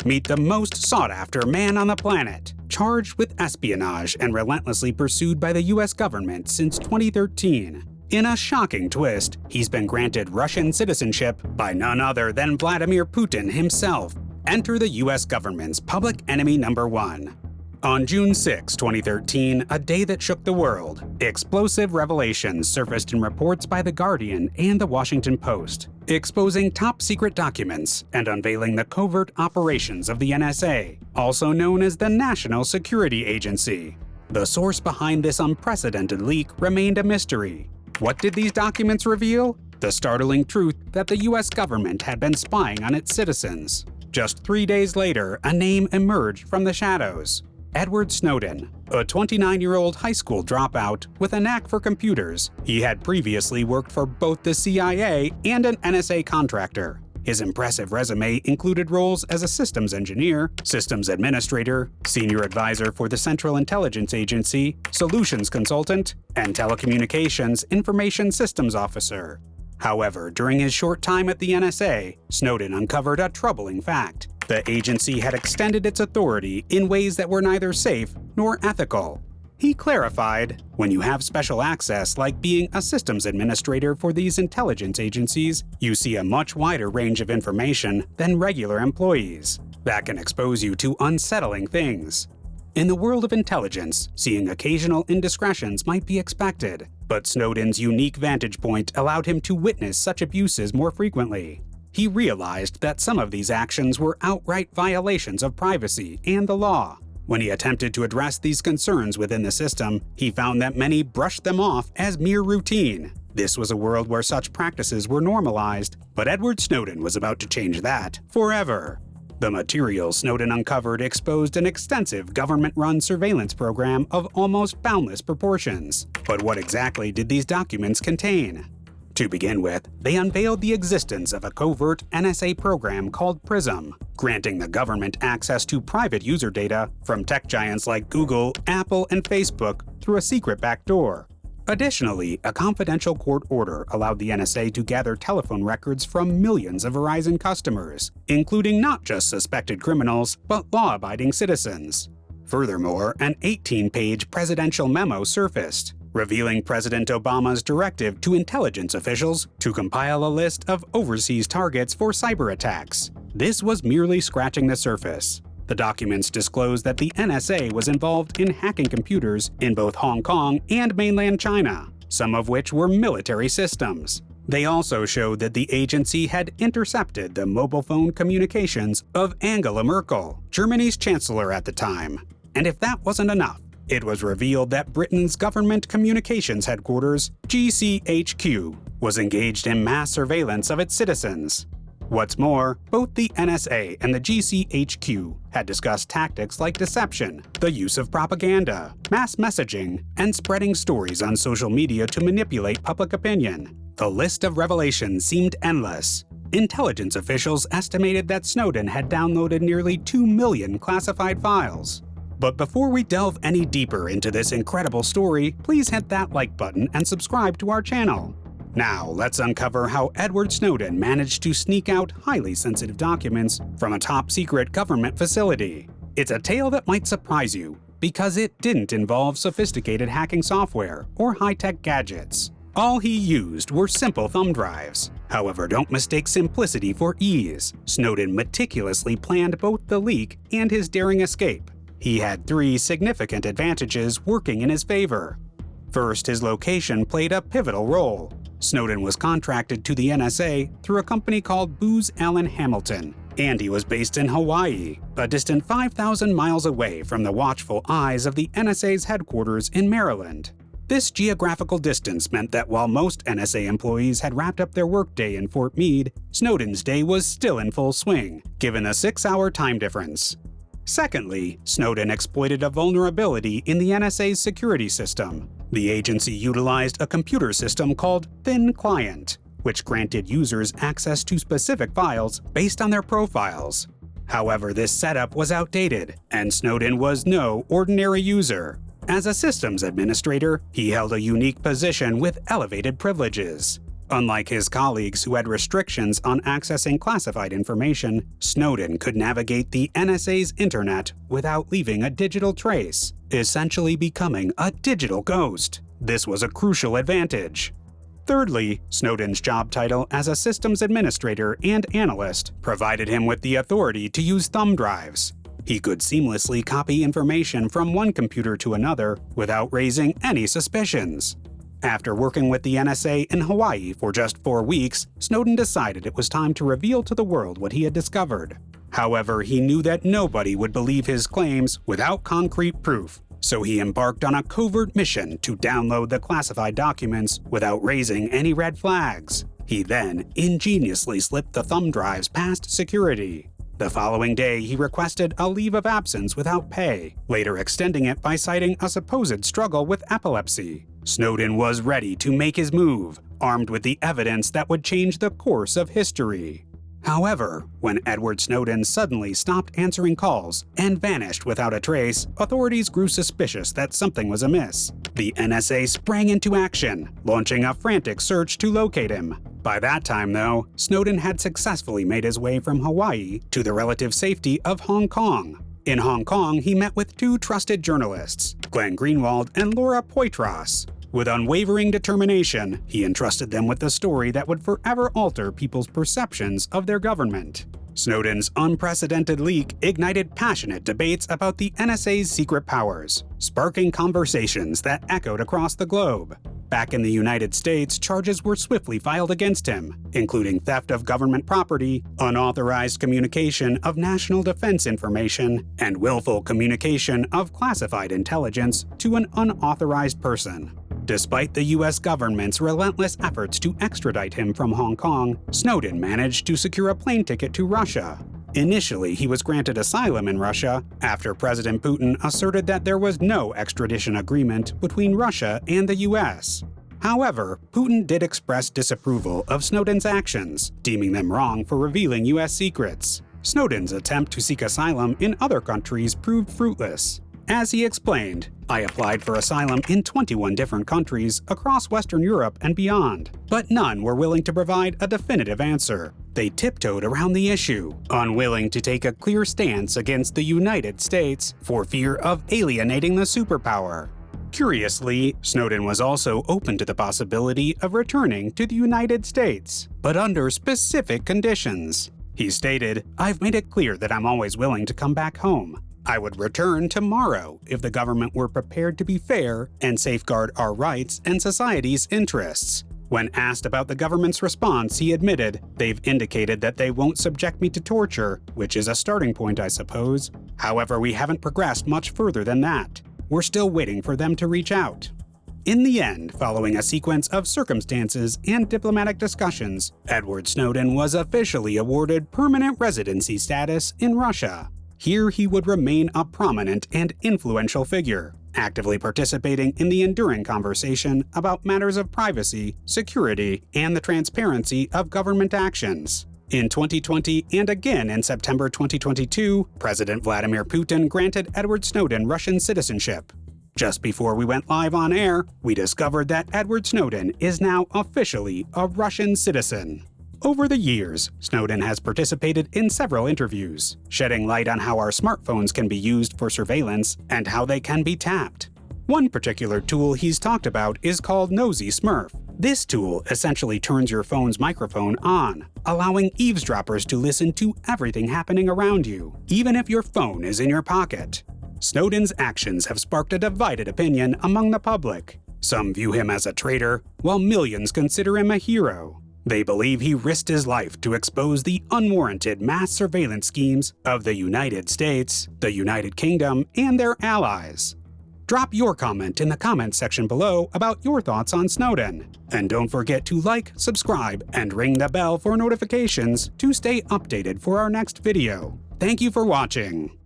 Meet the most sought-after man on the planet, charged with espionage and relentlessly pursued by the US government since 2013. In a shocking twist, he's been granted Russian citizenship by none other than Vladimir Putin himself. Enter the US government's public enemy number one. On June 6, 2013, a day that shook the world, explosive revelations surfaced in reports by The Guardian and The Washington Post, exposing top-secret documents and unveiling the covert operations of the NSA, also known as the National Security Agency. The source behind this unprecedented leak remained a mystery. What did these documents reveal? The startling truth that the US government had been spying on its citizens. Just 3 days later, a name emerged from the shadows. Edward Snowden, a 29-year-old high school dropout with a knack for computers. He had previously worked for both the CIA and an NSA contractor. His impressive resume included roles as a systems engineer, systems administrator, senior advisor for the Central Intelligence Agency, solutions consultant, and telecommunications information systems officer. However, during his short time at the NSA, Snowden uncovered a troubling fact. The agency had extended its authority in ways that were neither safe nor ethical. He clarified, when you have special access like being a systems administrator for these intelligence agencies, you see a much wider range of information than regular employees. That can expose you to unsettling things. In the world of intelligence, seeing occasional indiscretions might be expected, but Snowden's unique vantage point allowed him to witness such abuses more frequently. He realized that some of these actions were outright violations of privacy and the law. When he attempted to address these concerns within the system, he found that many brushed them off as mere routine. This was a world where such practices were normalized, but Edward Snowden was about to change that forever. The material Snowden uncovered exposed an extensive government-run surveillance program of almost boundless proportions. But what exactly did these documents contain? To begin with, they unveiled the existence of a covert NSA program called PRISM, granting the government access to private user data from tech giants like Google, Apple, and Facebook through a secret backdoor. Additionally, a confidential court order allowed the NSA to gather telephone records from millions of Verizon customers, including not just suspected criminals, but law-abiding citizens. Furthermore, an 18-page presidential memo surfaced, revealing President Obama's directive to intelligence officials to compile a list of overseas targets for cyber attacks. This was merely scratching the surface. The documents disclosed that the NSA was involved in hacking computers in both Hong Kong and mainland China, some of which were military systems. They also showed that the agency had intercepted the mobile phone communications of Angela Merkel, Germany's chancellor at the time. And if that wasn't enough, it was revealed that Britain's Government Communications Headquarters, GCHQ, was engaged in mass surveillance of its citizens. What's more, both the NSA and the GCHQ had discussed tactics like deception, the use of propaganda, mass messaging, and spreading stories on social media to manipulate public opinion. The list of revelations seemed endless. Intelligence officials estimated that Snowden had downloaded nearly 2 million classified files. But before we delve any deeper into this incredible story, please hit that like button and subscribe to our channel. Now, let's uncover how Edward Snowden managed to sneak out highly sensitive documents from a top-secret government facility. It's a tale that might surprise you, because it didn't involve sophisticated hacking software or high-tech gadgets. All he used were simple thumb drives. However, don't mistake simplicity for ease. Snowden meticulously planned both the leak and his daring escape. He had 3 significant advantages working in his favor. First, his location played a pivotal role. Snowden was contracted to the NSA through a company called Booz Allen Hamilton, and he was based in Hawaii, a distant 5,000 miles away from the watchful eyes of the NSA's headquarters in Maryland. This geographical distance meant that while most NSA employees had wrapped up their workday in Fort Meade, Snowden's day was still in full swing, given a 6-hour time difference. Secondly, Snowden exploited a vulnerability in the NSA's security system. The agency utilized a computer system called Thin Client, which granted users access to specific files based on their profiles. However, this setup was outdated, and Snowden was no ordinary user. As a systems administrator, he held a unique position with elevated privileges. Unlike his colleagues who had restrictions on accessing classified information, Snowden could navigate the NSA's internet without leaving a digital trace, essentially becoming a digital ghost. This was a crucial advantage. Thirdly, Snowden's job title as a systems administrator and analyst provided him with the authority to use thumb drives. He could seamlessly copy information from one computer to another without raising any suspicions. After working with the NSA in Hawaii for just 4 weeks, Snowden decided it was time to reveal to the world what he had discovered. However, he knew that nobody would believe his claims without concrete proof, so he embarked on a covert mission to download the classified documents without raising any red flags. He then ingeniously slipped the thumb drives past security. The following day, he requested a leave of absence without pay, later extending it by citing a supposed struggle with epilepsy. Snowden was ready to make his move, armed with the evidence that would change the course of history. However, when Edward Snowden suddenly stopped answering calls and vanished without a trace, authorities grew suspicious that something was amiss. The NSA sprang into action, launching a frantic search to locate him. By that time, though, Snowden had successfully made his way from Hawaii to the relative safety of Hong Kong. In Hong Kong, he met with 2 trusted journalists, Glenn Greenwald and Laura Poitras. With unwavering determination, he entrusted them with the story that would forever alter people's perceptions of their government. Snowden's unprecedented leak ignited passionate debates about the NSA's secret powers, sparking conversations that echoed across the globe. Back in the United States, charges were swiftly filed against him, including theft of government property, unauthorized communication of national defense information, and willful communication of classified intelligence to an unauthorized person. Despite the US government's relentless efforts to extradite him from Hong Kong, Snowden managed to secure a plane ticket to Russia. Initially, he was granted asylum in Russia after President Putin asserted that there was no extradition agreement between Russia and the US. However, Putin did express disapproval of Snowden's actions, deeming them wrong for revealing US secrets. Snowden's attempt to seek asylum in other countries proved fruitless. As he explained, "I applied for asylum in 21 different countries across Western Europe and beyond, but none were willing to provide a definitive answer. They tiptoed around the issue, unwilling to take a clear stance against the United States for fear of alienating the superpower." Curiously, Snowden was also open to the possibility of returning to the United States, but under specific conditions. He stated, "I've made it clear that I'm always willing to come back home. I would return tomorrow if the government were prepared to be fair and safeguard our rights and society's interests." When asked about the government's response, he admitted, "They've indicated that they won't subject me to torture, which is a starting point, I suppose. However, we haven't progressed much further than that. We're still waiting for them to reach out." In the end, following a sequence of circumstances and diplomatic discussions, Edward Snowden was officially awarded permanent residency status in Russia. Here he would remain a prominent and influential figure, actively participating in the enduring conversation about matters of privacy, security, and the transparency of government actions. In 2020 and again in September 2022, President Vladimir Putin granted Edward Snowden Russian citizenship. Just before we went live on air, we discovered that Edward Snowden is now officially a Russian citizen. Over the years, Snowden has participated in several interviews, shedding light on how our smartphones can be used for surveillance and how they can be tapped. One particular tool he's talked about is called Nosy Smurf. This tool essentially turns your phone's microphone on, allowing eavesdroppers to listen to everything happening around you, even if your phone is in your pocket. Snowden's actions have sparked a divided opinion among the public. Some view him as a traitor, while millions consider him a hero. They believe he risked his life to expose the unwarranted mass surveillance schemes of the United States, the United Kingdom, and their allies. Drop your comment in the comments section below about your thoughts on Snowden. And don't forget to like, subscribe, and ring the bell for notifications to stay updated for our next video. Thank you for watching.